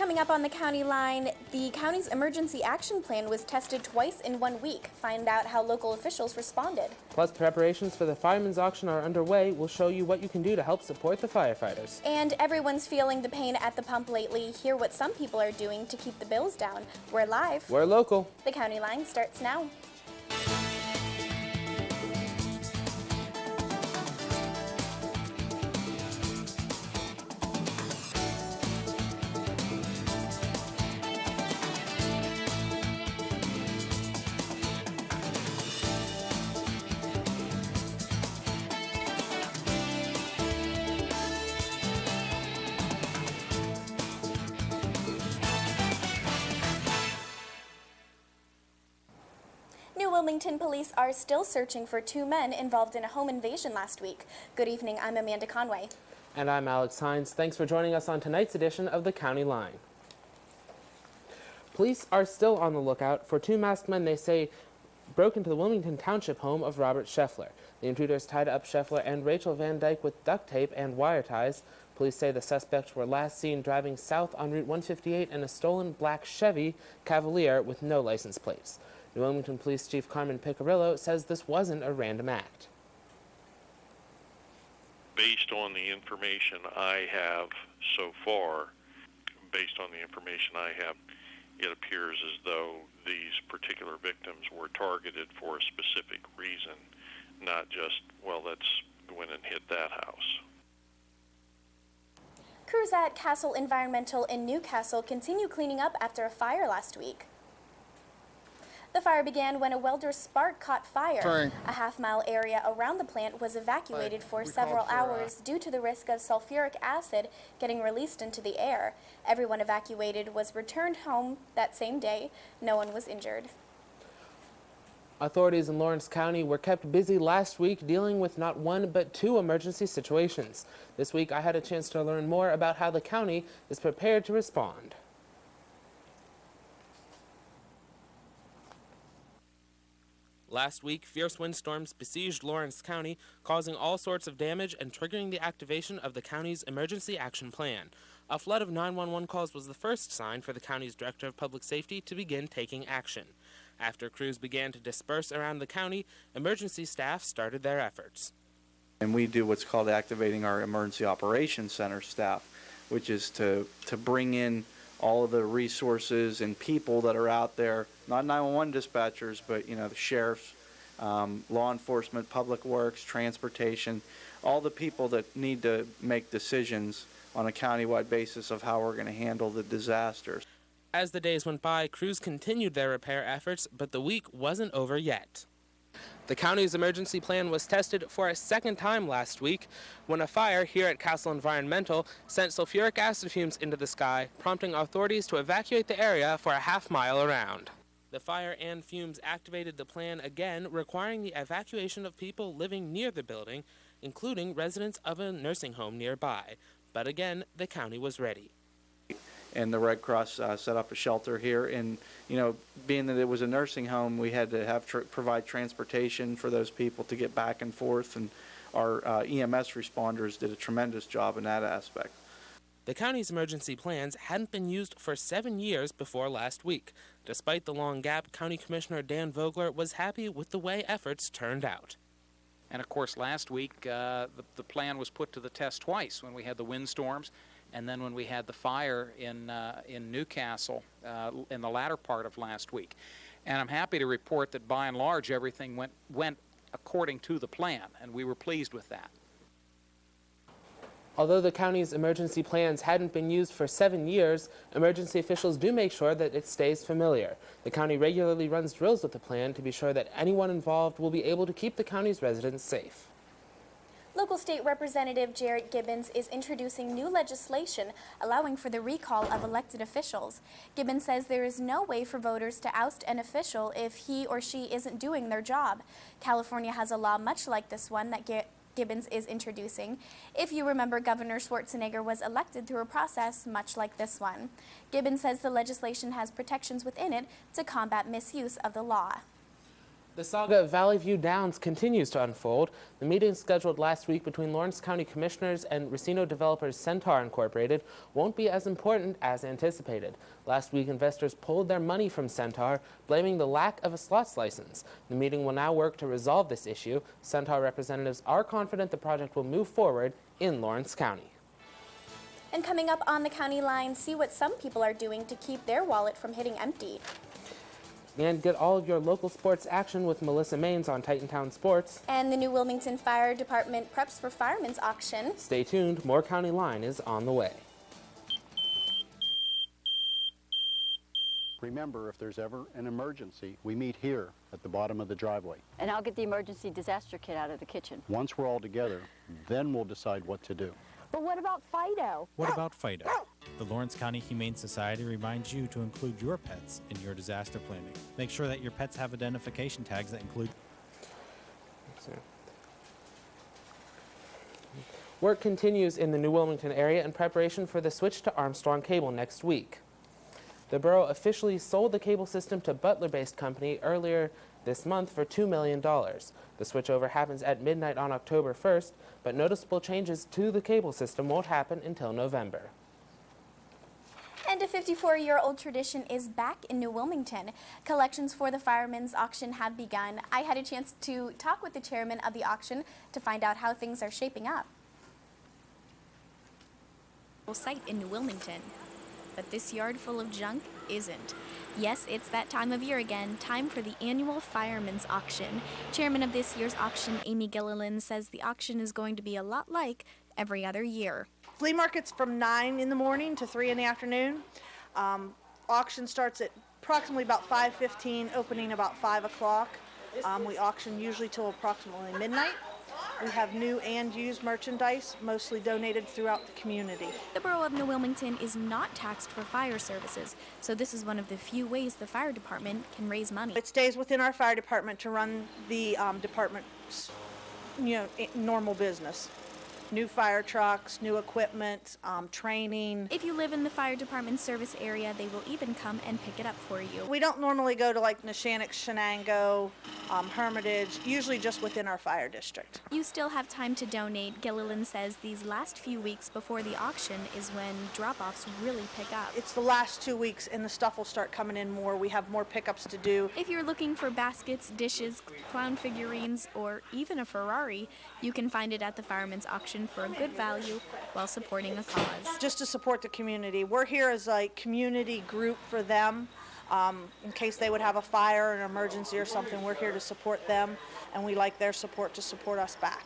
Coming up on the county line, the county's emergency action plan was tested twice in 1 week. Find out how local officials responded. Plus, preparations for the Fireman's auction are underway. We'll show you what you can do to help support the firefighters. And everyone's feeling the pain at the pump lately. Hear what some people are doing to keep the bills down. We're live. We're local. The county line starts now. Wilmington police are still searching for 2 men involved in a home invasion last week. Good evening, I'm Amanda Conway. And I'm Alex Hines. Thanks for joining us on tonight's edition of the County Line. Police are still on the lookout for 2 masked men they say broke into the Wilmington Township home of Robert Scheffler. The intruders tied up Scheffler and Rachel Van Dyke with duct tape and wire ties. Police say the suspects were last seen driving south on Route 158 in a stolen black Chevy Cavalier with no license plates. New Wilmington Police Chief Carmen Picarillo says this wasn't a random act. Based on the information I have so far, it appears as though these particular victims were targeted for a specific reason, not just, well, let's go in and hit that house. Crews at Castle Environmental in Newcastle continue cleaning up after a fire last week. The fire began when a welder's spark caught fire. A half-mile area around the plant was evacuated for several hours due to the risk of sulfuric acid getting released into the air. Everyone evacuated was returned home that same day. No one was injured. Authorities in Lawrence County were kept busy last week dealing with not 1 but 2 emergency situations. This week I had a chance to learn more about how the county is prepared to respond. Last week, fierce windstorms besieged Lawrence County, causing all sorts of damage and triggering the activation of the county's emergency action plan. A flood of 911 calls was the first sign for the county's Director of Public Safety to begin taking action. After crews began to disperse around the county, emergency staff started their efforts. And we do what's called activating our Emergency Operations Center staff, which is to bring in all of the resources and people that are out there, not 911 dispatchers, but the sheriffs, law enforcement, public works, transportation, all the people that need to make decisions on a countywide basis of how we're going to handle the disasters. As the days went by, crews continued their repair efforts, but the week wasn't over yet. The county's emergency plan was tested for a second time last week when a fire here at Castle Environmental sent sulfuric acid fumes into the sky, prompting authorities to evacuate the area for a half-mile around. The fire and fumes activated the plan again, requiring the evacuation of people living near the building, including residents of a nursing home nearby. But again, the county was ready. And the Red Cross set up a shelter here, and being that it was a nursing home, we had to provide transportation for those people to get back and forth, and our EMS responders did a tremendous job in that aspect. The county's emergency plans hadn't been used for 7 years before last week. Despite the long gap, County Commissioner Dan Vogler was happy with the way efforts turned out. And of course, last week the plan was put to the test twice, when we had the windstorms and then when we had the fire in Newcastle in the latter part of last week. And I'm happy to report that by and large everything went according to the plan, and we were pleased with that. Although the county's emergency plans hadn't been used for 7 years, emergency officials do make sure that it stays familiar. The county regularly runs drills with the plan to be sure that anyone involved will be able to keep the county's residents safe. Local State Representative Jarrett Gibbons is introducing new legislation allowing for the recall of elected officials. Gibbons says there is no way for voters to oust an official if he or she isn't doing their job. California has a law much like this one that Gibbons is introducing. If you remember, Governor Schwarzenegger was elected through a process much like this one. Gibbons says the legislation has protections within it to combat misuse of the law. The saga of Valley View Downs continues to unfold. The meeting scheduled last week between Lawrence County Commissioners and Racino developers Centaur Incorporated won't be as important as anticipated. Last week, investors pulled their money from Centaur, blaming the lack of a slots license. The meeting will now work to resolve this issue. Centaur representatives are confident the project will move forward in Lawrence County. And coming up on the county line, see what some people are doing to keep their wallet from hitting empty. And get all of your local sports action with Melissa Maines on Titantown Sports. And the New Wilmington Fire Department preps for Fireman's auction. Stay tuned, more County Line is on the way. Remember, if there's ever an emergency, we meet here at the bottom of the driveway. And I'll get the emergency disaster kit out of the kitchen. Once we're all together, then we'll decide what to do. But what about Fido? What about Fido? The Lawrence County Humane Society reminds you to include your pets in your disaster planning. Make sure that your pets have identification tags that include... Work continues in the New Wilmington area in preparation for the switch to Armstrong Cable next week. The borough officially sold the cable system to Butler-based company earlier this month for $2 million. The switchover happens at midnight on October 1st, but noticeable changes to the cable system won't happen until November. And a 54-year-old tradition is back in New Wilmington. Collections for the Fireman's auction have begun. I had a chance to talk with the chairman of the auction to find out how things are shaping up. Site in New Wilmington. But this yard full of junk isn't. Yes, it's that time of year again, time for the annual Fireman's auction. Chairman of this year's auction, Amy Gilliland, says the auction is going to be a lot like every other year. Flea market's from 9 in the morning to 3 in the afternoon. Auction starts at approximately about 5:15, opening about 5 o'clock. We auction usually till approximately midnight. We have new and used merchandise, mostly donated throughout the community. The borough of New Wilmington is not taxed for fire services, so this is one of the few ways the fire department can raise money. It stays within our fire department to run the department's, normal business. New fire trucks, new equipment, training. If you live in the fire department service area, they will even come and pick it up for you. We don't normally go to like Neshannock, Shenango, Hermitage, usually just within our fire district. You still have time to donate. Gilliland says these last few weeks before the auction is when drop-offs really pick up. It's the last 2 weeks and the stuff will start coming in more. We have more pickups to do. If you're looking for baskets, dishes, clown figurines, or even a Ferrari, you can find it at the Fireman's auction for a good value while supporting a cause. Just to support the community. We're here as a community group for them. In case they would have a fire, an emergency or something, we're here to support them, and we like their support to support us back.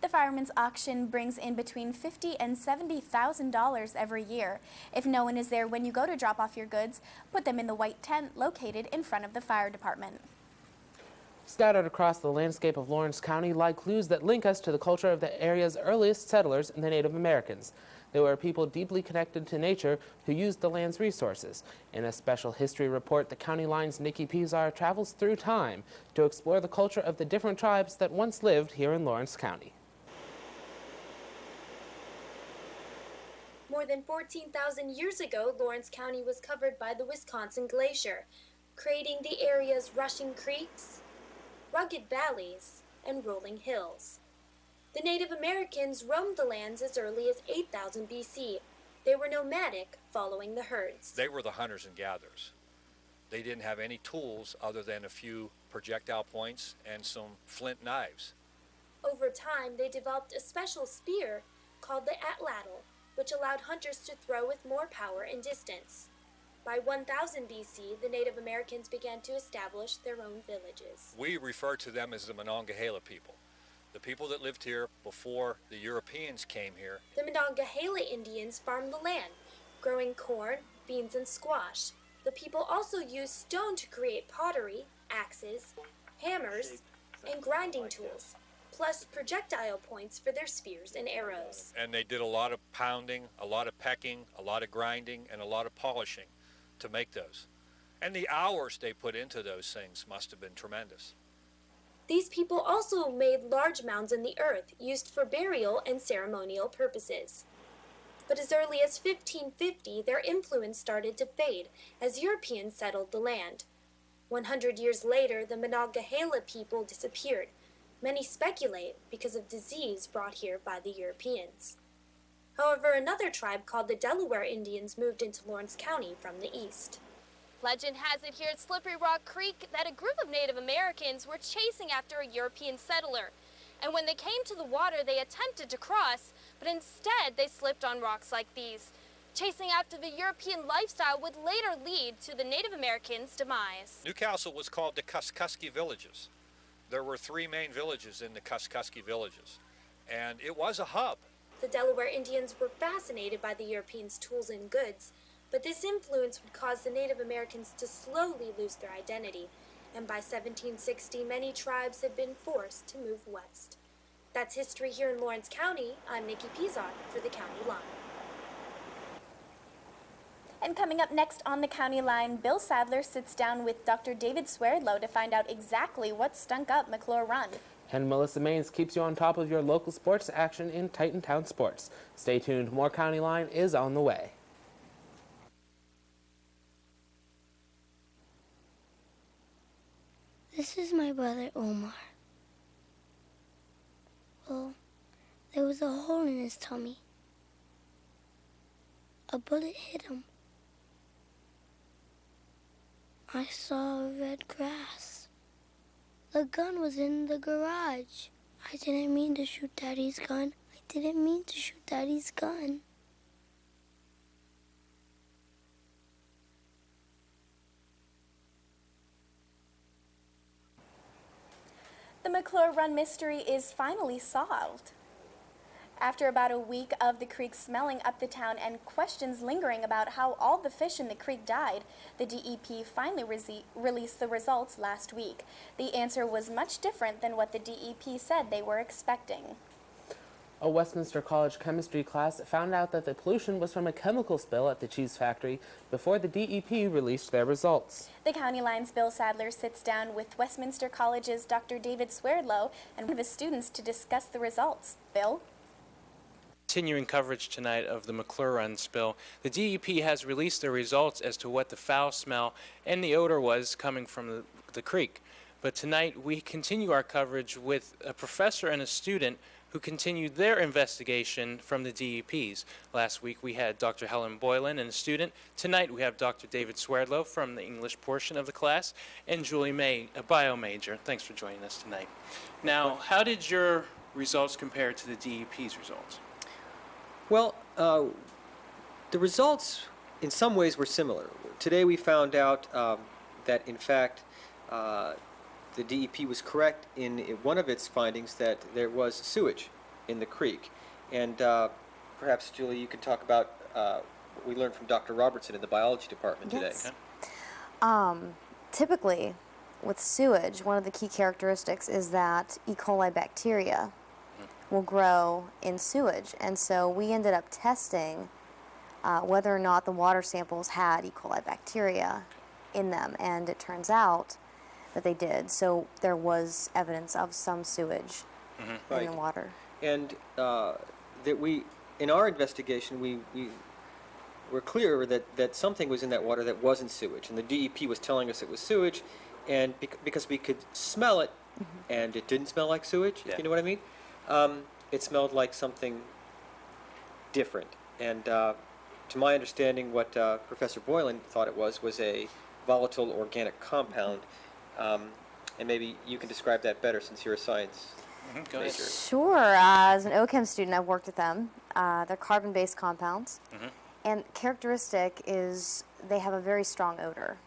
The Fireman's auction brings in between $50,000 and $70,000 every year. If no one is there when you go to drop off your goods, put them in the white tent located in front of the fire department. Scattered across the landscape of Lawrence County lie clues that link us to the culture of the area's earliest settlers, the Native Americans. They were a people deeply connected to nature who used the land's resources. In a special history report, the County Line's Nikki Pizar travels through time to explore the culture of the different tribes that once lived here in Lawrence County. More than 14,000 years ago, Lawrence County was covered by the Wisconsin Glacier, creating the area's rushing creeks, rugged valleys, and rolling hills. The Native Americans roamed the lands as early as 8000 BC. They were nomadic, following the herds. They were the hunters and gatherers. They didn't have any tools other than a few projectile points and some flint knives. Over time, they developed a special spear called the atlatl, which allowed hunters to throw with more power and distance. By 1000 BC, the Native Americans began to establish their own villages. We refer to them as the Monongahela people, the people that lived here before the Europeans came here. The Monongahela Indians farmed the land, growing corn, beans, and squash. The people also used stone to create pottery, axes, hammers, and grinding tools, plus projectile points for their spears and arrows. And they did a lot of pounding, a lot of pecking, a lot of grinding, and a lot of polishing to make those. And the hours they put into those things must have been tremendous. These people also made large mounds in the earth, used for burial and ceremonial purposes. But as early as 1550, their influence started to fade as Europeans settled the land. 100 years later, the Monongahela people disappeared. Many speculate because of disease brought here by the Europeans. However, another tribe called the Delaware Indians moved into Lawrence County from the east. Legend has it here at Slippery Rock Creek that a group of Native Americans were chasing after a European settler. And when they came to the water, they attempted to cross, but instead they slipped on rocks like these. Chasing after the European lifestyle would later lead to the Native Americans' demise. Newcastle was called the Kuskusky Villages. There were 3 main villages in the Kuskusky Villages, and it was a hub. The Delaware Indians were fascinated by the Europeans' tools and goods, but this influence would cause the Native Americans to slowly lose their identity, and by 1760, many tribes had been forced to move west. That's history here in Lawrence County. I'm Nikki Pizot for the County Line. And coming up next on the County Line, Bill Sadler sits down with Dr. David Swerdlow to find out exactly what stunk up McClure Run. And Melissa Maines keeps you on top of your local sports action in Titantown sports. Stay tuned, more County Line is on the way. This is my brother Omar. Well, there was a hole in his tummy. A bullet hit him. I saw red grass. The gun was in the garage. I didn't mean to shoot Daddy's gun. I didn't mean to shoot Daddy's gun. The McClure Run mystery is finally solved. After about a week of the creek smelling up the town and questions lingering about how all the fish in the creek died, the DEP finally released the results last week. The answer was much different than what the DEP said they were expecting. A Westminster College chemistry class found out that the pollution was from a chemical spill at the cheese factory before the DEP released their results. The County Line's Bill Sadler sits down with Westminster College's Dr. David Swerdlow and one of his students to discuss the results. Bill? Continuing coverage tonight of the McClure Run spill, the DEP has released their results as to what the foul smell and the odor was coming from the creek. But tonight we continue our coverage with a professor and a student who continued their investigation from the DEP's. Last week we had Dr. Helen Boylan and a student. Tonight we have Dr. David Swerdlow from the English portion of the class and Julie May, a bio major. Thanks for joining us tonight. Now, how did your results compare to the DEP's results? Well, the results in some ways were similar. Today we found out that in fact the DEP was correct in one of its findings that there was sewage in the creek. And perhaps, Julie, you can talk about what we learned from Dr. Robertson in the biology department today. Yes. Typically, with sewage, one of the key characteristics is that E. coli bacteria will grow in sewage. And so we ended up testing whether or not the water samples had E. coli bacteria in them. And it turns out that they did. So there was evidence of some sewage in the water. And that we, in our investigation, we were clear that something was in that water that wasn't sewage. And the DEP was telling us it was sewage, and because we could smell it, and it didn't smell like sewage, if you know what I mean. It smelled like something different. And to my understanding, what Professor Boylan thought it was a volatile organic compound. And maybe you can describe that better since you're a science major. Sure. As an OChem student, I've worked with them. They're carbon-based compounds. And characteristic is they have a very strong odor.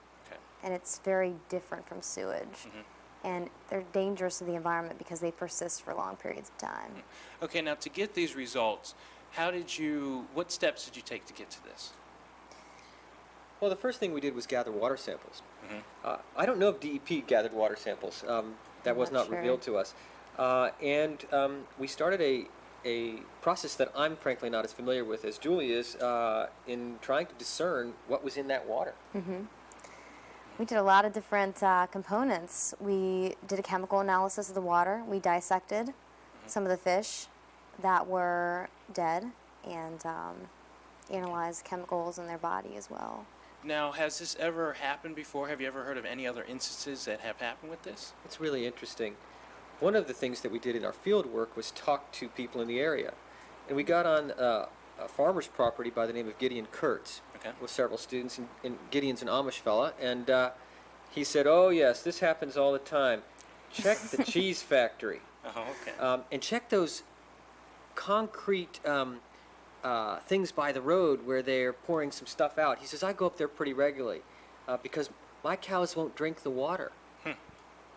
And it's very different from sewage. And they're dangerous to the environment because they persist for long periods of time. Okay, now to get these results, what steps did you take to get to this? Well, the first thing we did was gather water samples. I don't know if DEP gathered water samples. That was not revealed to us. And we started a process that I'm frankly not as familiar with as Julie is in trying to discern what was in that water. We did a lot of different components. We did a chemical analysis of the water. We dissected some of the fish that were dead and analyzed chemicals in their body as well. Now, has this ever happened before? Have you ever heard of any other instances that have happened with this? It's really interesting. One of the things that we did in our field work was talk to people in the area. And we got on a farmer's property by the name of Gideon Kurtz with several students. And Gideon's an Amish fella. And he said, oh, yes, this happens all the time. Check the cheese factory. Oh, okay. And check those concrete things by the road where they're pouring some stuff out. He says, I go up there pretty regularly because my cows won't drink the water.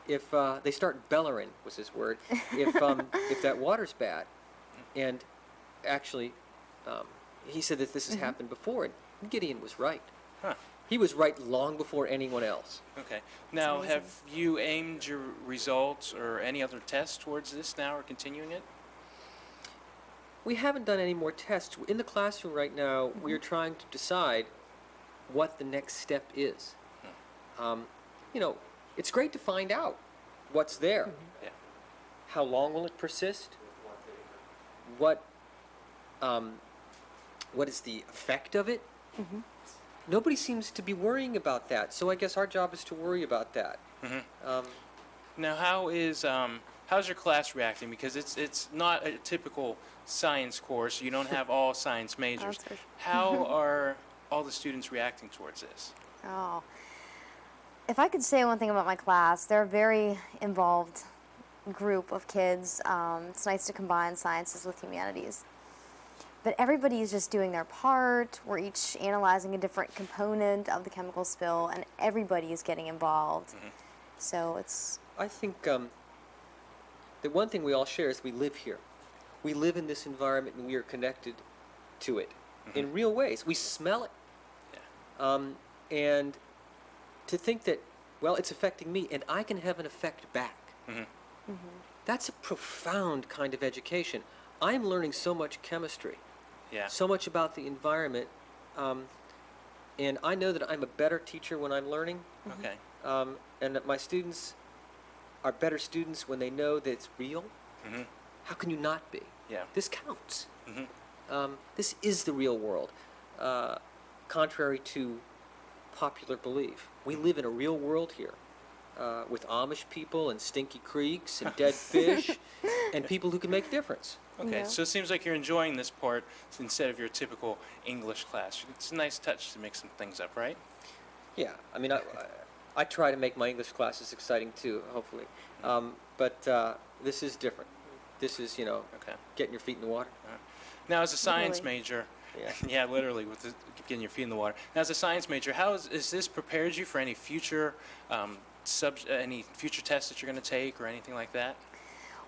If they start bellering, was his word, if that water's bad. And actually, he said that this has happened before, and Gideon was right. Huh. He was right long before anyone else. Okay. Now, have you aimed your results or any other tests towards this now or continuing it? We haven't done any more tests. In the classroom right now, we are trying to decide what the next step is. You know, it's great to find out what's there. Yeah. How long will it persist? What is the effect of it? Nobody seems to be worrying about that, so I guess our job is to worry about that. Now, how's your class reacting? Because it's not a typical science course. You don't have all science majors. How are all the students reacting towards this? Oh. If I could say one thing about my class, they're a very involved group of kids. It's nice to combine sciences with humanities. But everybody is just doing their part. We're each analyzing a different component of the chemical spill, and everybody is getting involved. So it's... I think the one thing we all share is we live here. We live in this environment, and we are connected to it in real ways. We smell it. Yeah. And to think that, well, it's affecting me, and I can have an effect back. That's a profound kind of education. I'm learning so much chemistry, so much about the environment, and I know that I'm a better teacher when I'm learning, and that my students are better students when they know that it's real. How can you not be? Yeah. This counts. This is the real world, contrary to popular belief. We live in a real world here. With Amish people and stinky creeks and dead fish and people who can make a difference. Okay, so it seems like you're enjoying this part instead of your typical English class. It's a nice touch to mix some things up, right? Yeah, I mean, I try to make my English classes exciting too, hopefully. But this is different. This is, getting your feet in the water. Now, as a science major, literally, with getting your feet in the water. Now, as a science major, how is this prepared you for any future any future tests that you're going to take or anything like that?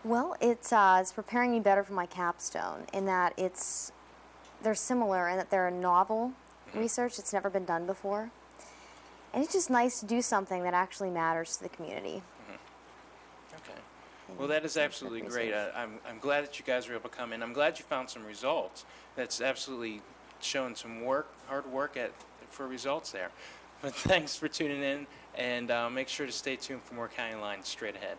Well, it's preparing me better for my capstone in that they're similar in that they're a novel research. It's never been done before. And it's just nice to do something that actually matters to the community. Okay. Well, that is absolutely great. I'm glad that you guys were able to come in. I'm glad you found some results. That's absolutely showing some hard work for results there. But thanks for tuning in, and make sure to stay tuned for more County Lines straight ahead.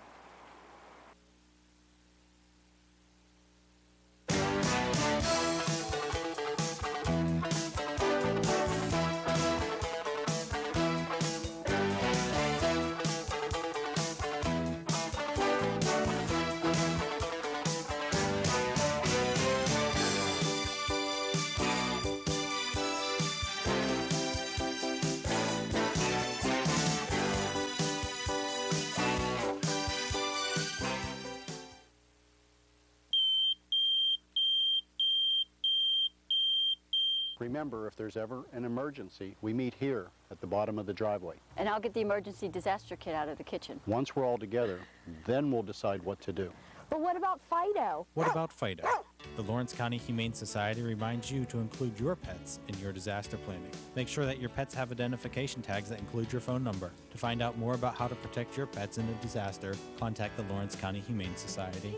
Remember, if there's ever an emergency, we meet here at the bottom of the driveway. And I'll get the emergency disaster kit out of the kitchen. Once we're all together, then we'll decide what to do. But what about Fido? What about Fido? The Lawrence County Humane Society reminds you to include your pets in your disaster planning. Make sure that your pets have identification tags that include your phone number. To find out more about how to protect your pets in a disaster, contact the Lawrence County Humane Society.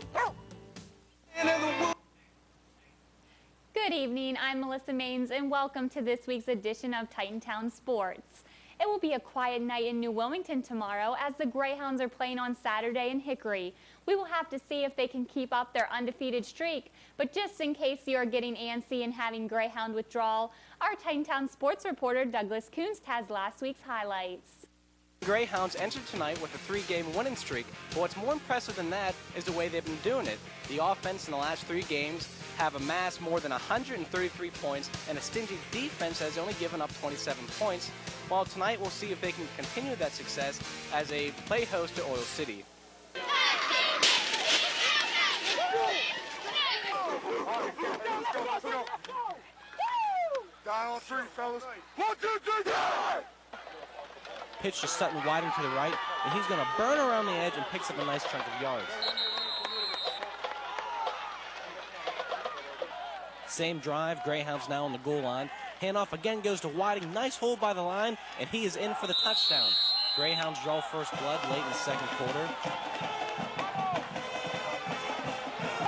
Good evening, I'm Melissa Maines, and welcome to this week's edition of Titantown Sports. It will be a quiet night in New Wilmington tomorrow as the Greyhounds are playing on Saturday in Hickory. We will have to see if they can keep up their undefeated streak, but just in case you are getting antsy and having Greyhound withdrawal, our Titantown sports reporter Douglas Kunst has last week's highlights. Greyhounds entered tonight with a 3-game winning streak, but what's more impressive than that is the way they've been doing it. The offense in the last 3 games have amassed more than 133 points, and a stingy defense has only given up 27 points, while tonight we'll see if they can continue that success as they play host to Oil City. Down on 3, fellas. 1, 2, 3, Pitch to Sutton Whiting to the right, and he's going to burn around the edge and picks up a nice chunk of yards. Same drive, Greyhounds now on the goal line. Handoff again goes to Whiting. Nice hold by the line, and he is in for the touchdown. Greyhounds draw first blood late in the second quarter.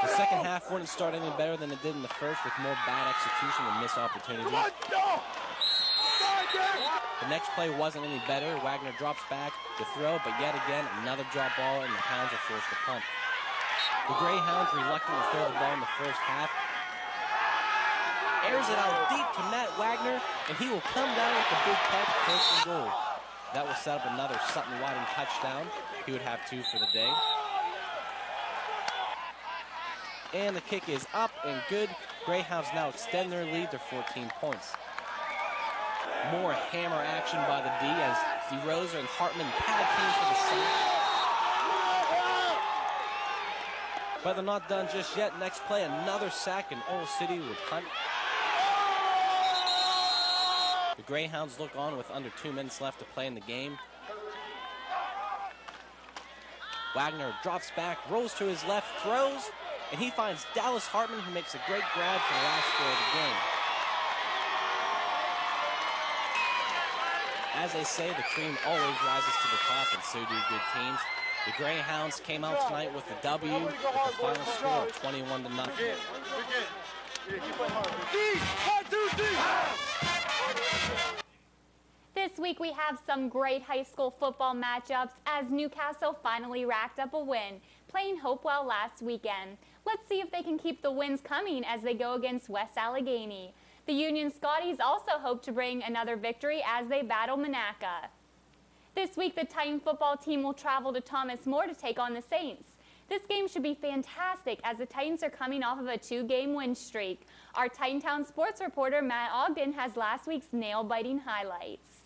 The second half wouldn't start any better than it did in the first, with more bad execution and missed opportunities. The next play wasn't any better. Wagner drops back to throw, but yet again, another drop ball, and the Hounds are forced to punt. The Greyhounds, reluctant to throw the ball in the first half, airs it out deep to Matt Wagner, and he will come down with the big catch, first and goal. That will set up another Sutton Whiting touchdown. He would have 2 for the day. And the kick is up and good. Greyhounds now extend their lead to 14 points. More hammer action by the D as DeRosa and Hartman tag team for the sack. But they're not done just yet. Next play, another sack, and Oil City will punt. The Greyhounds look on with under 2 minutes left to play in the game. Wagner drops back, rolls to his left, throws, and he finds Dallas Hartman, who makes a great grab for the last score of the game. As they say, the cream always rises to the top, and so do good teams. The Greyhounds came out tonight with a W with a final score of 21-0. This week we have some great high school football matchups as Newcastle finally racked up a win, playing Hopewell last weekend. Let's see if they can keep the wins coming as they go against West Allegheny. The Union Scotties also hope to bring another victory as they battle Monaca. This week, the Titan football team will travel to Thomas More to take on the Saints. This game should be fantastic as the Titans are coming off of a 2-game win streak. Our Titantown sports reporter Matt Ogden has last week's nail-biting highlights.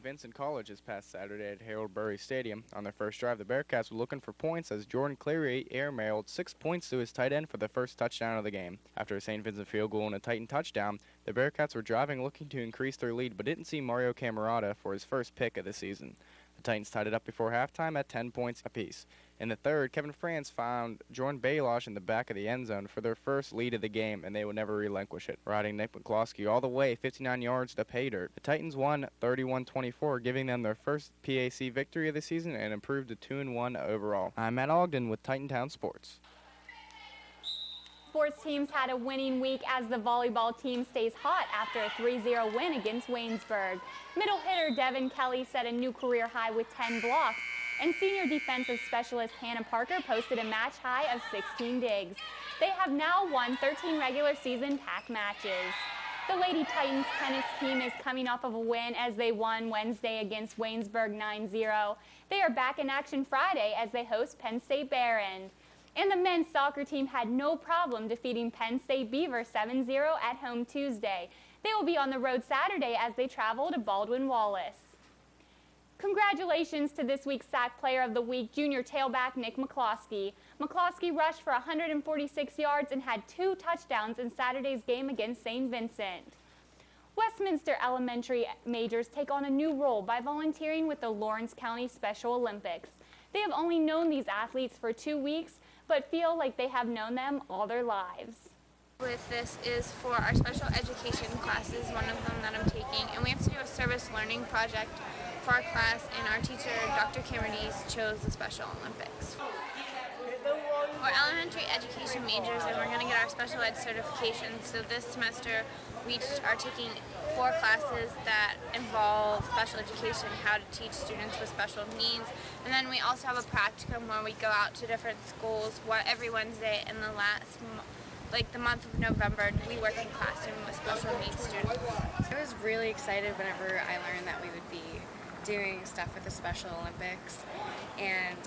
Vincent College this past Saturday at Harold Burry Stadium. On their first drive, the Bearcats were looking for points as Jordan Cleary airmailed 6 points to his tight end for the first touchdown of the game. After a St. Vincent field goal and a Titan touchdown, the Bearcats were driving looking to increase their lead but didn't see Mario Camerata for his first pick of the season. The Titans tied it up before halftime at 10 points apiece. In the third, Kevin France found Jordan Baylosh in the back of the end zone for their first lead of the game, and they would never relinquish it, riding Nick McCloskey all the way 59 yards to pay dirt. The Titans won 31-24, giving them their first PAC victory of the season and improved to 2-1 overall. I'm Matt Ogden with Titantown Sports. Sports teams had a winning week as the volleyball team stays hot after a 3-0 win against Waynesburg. Middle hitter Devin Kelly set a new career high with 10 blocks, and senior defensive specialist Hannah Parker posted a match high of 16 digs. They have now won 13 regular season pack matches. The Lady Titans tennis team is coming off of a win as they won Wednesday against Waynesburg 9-0. They are back in action Friday as they host Penn State Barron. And the men's soccer team had no problem defeating Penn State Beaver 7-0 at home Tuesday. They will be on the road Saturday as they travel to Baldwin-Wallace. Congratulations to this week's SAC Player of the Week, junior tailback Nick McCloskey. McCloskey rushed for 146 yards and had 2 touchdowns in Saturday's game against St. Vincent. Westminster Elementary majors take on a new role by volunteering with the Lawrence County Special Olympics. They have only known these athletes for 2 weeks, but feel like they have known them all their lives. With this is for our special education classes, one of them that I'm taking, and we have to do a service learning project for our class, and our teacher, Dr. Cameron chose the Special Olympics. Our elementary education majors and we're going to get our special ed certification. So this semester we are taking 4 classes that involve special education, how to teach students with special needs. And then we also have a practicum where we go out to different schools every Wednesday in the the month of November. We work in classroom with special needs students. I was really excited whenever I learned that we would be doing stuff with the Special Olympics, and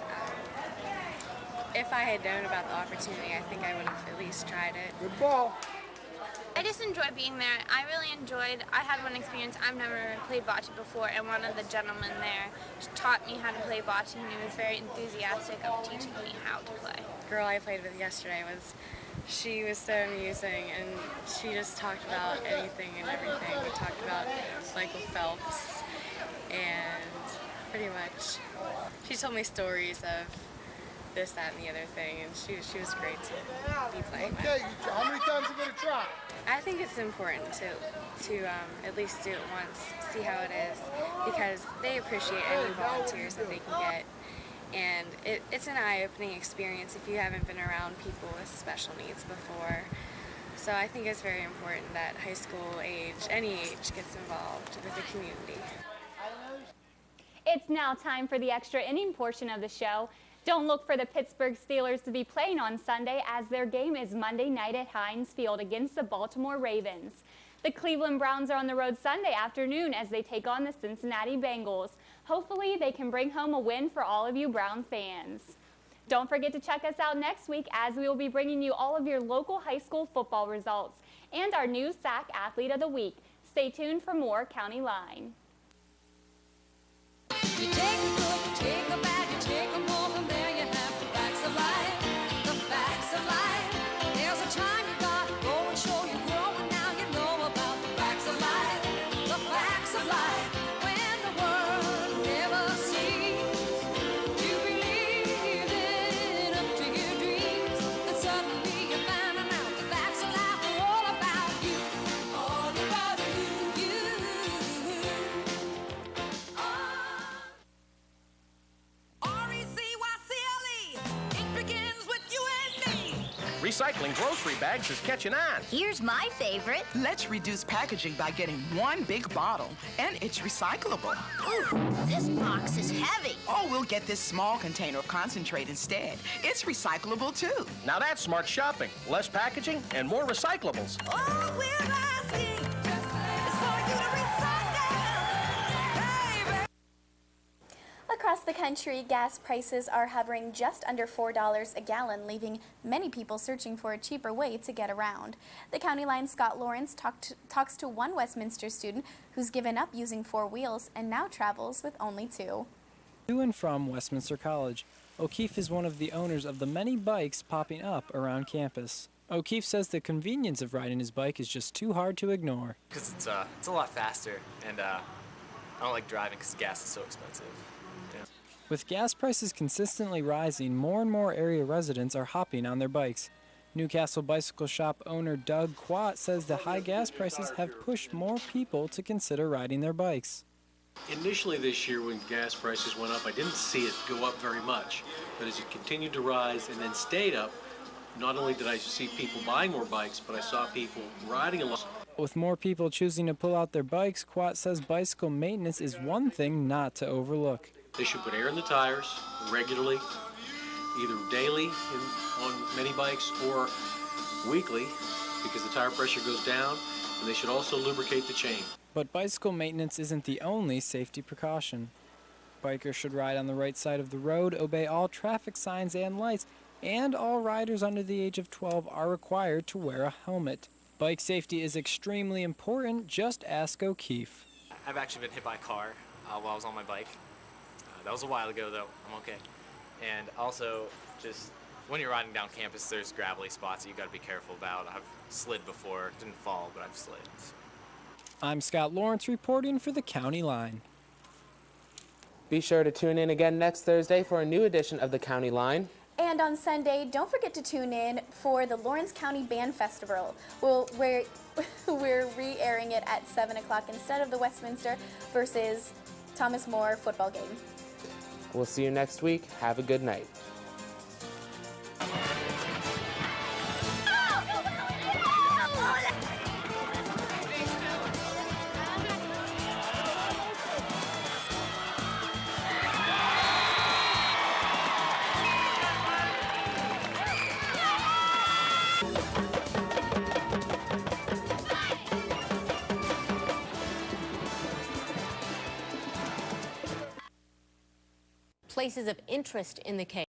if I had known about the opportunity, I think I would have at least tried it. Good ball. I just enjoy being there. I had one experience. I've never played bocce before, and one of the gentlemen there taught me how to play bocce, and he was very enthusiastic of teaching me how to play. The girl I played with yesterday she was so amusing, and she just talked about anything and everything. We talked about Michael Phelps, and pretty much she told me stories of this, that, and the other thing, and she was great to be playing with. Okay, how many times are you going to try? I think it's important to at least do it once, see how it is, because they appreciate any volunteers that they can get. And it's an eye-opening experience if you haven't been around people with special needs before. So I think it's very important that high school age, any age, gets involved with the community. It's now time for the extra inning portion of the show. Don't look for the Pittsburgh Steelers to be playing on Sunday, as their game is Monday night at Heinz Field against the Baltimore Ravens. The Cleveland Browns are on the road Sunday afternoon as they take on the Cincinnati Bengals. Hopefully they can bring home a win for all of you Brown fans. Don't forget to check us out next week, as we will be bringing you all of your local high school football results and our new SAC Athlete of the Week. Stay tuned for more County Line. You take a good, you take a bad, you take them all, from there you have the facts of life, the facts of life. There's a time you gotta go and show you growing, now you know about the facts of life, the facts of life. When the world never seems to believe in up to your dreams, then suddenly you're finding out the facts of life are all about you, all about you, you. Recycling grocery bags is catching on. Here's my favorite. Let's reduce packaging by getting one big bottle, and it's recyclable. Ooh, this box is heavy. Oh, we'll get this small container of concentrate instead. It's recyclable, too. Now that's smart shopping. Less packaging and more recyclables. All we're asking is for you to recycle, baby. Across the country, gas prices are hovering just under $4 a gallon, leaving many people searching for a cheaper way to get around. The County Line Scott Lawrence talks to one Westminster student who's given up using 4 wheels and now travels with only 2. To and from Westminster College, O'Keefe is one of the owners of the many bikes popping up around campus. O'Keefe says the convenience of riding his bike is just too hard to ignore. Because it's a lot faster, and I don't like driving because gas is so expensive. With gas prices consistently rising, more and more area residents are hopping on their bikes. Newcastle bicycle shop owner Doug Quat says the high gas prices have pushed more people to consider riding their bikes. Initially this year when gas prices went up, I didn't see it go up very much. But as it continued to rise and then stayed up, not only did I see people buying more bikes, but I saw people riding a lot. With more people choosing to pull out their bikes, Quat says bicycle maintenance is one thing not to overlook. They should put air in the tires regularly, either daily on many bikes or weekly, because the tire pressure goes down, and they should also lubricate the chain. But bicycle maintenance isn't the only safety precaution. Bikers should ride on the right side of the road, obey all traffic signs and lights, and all riders under the age of 12 are required to wear a helmet. Bike safety is extremely important, just ask O'Keefe. I've actually been hit by a car while I was on my bike. That was a while ago, though. I'm okay. And also, just when you're riding down campus, there's gravelly spots that you got to be careful about. I've slid before. Didn't fall, but I've slid. I'm Scott Lawrence reporting for the County Line. Be sure to tune in again next Thursday for a new edition of the County Line. And on Sunday, don't forget to tune in for the Lawrence County Band Festival. We're re-airing it at 7 o'clock instead of the Westminster versus Thomas More football game. We'll see you next week. Have a good night. places of interest in the case.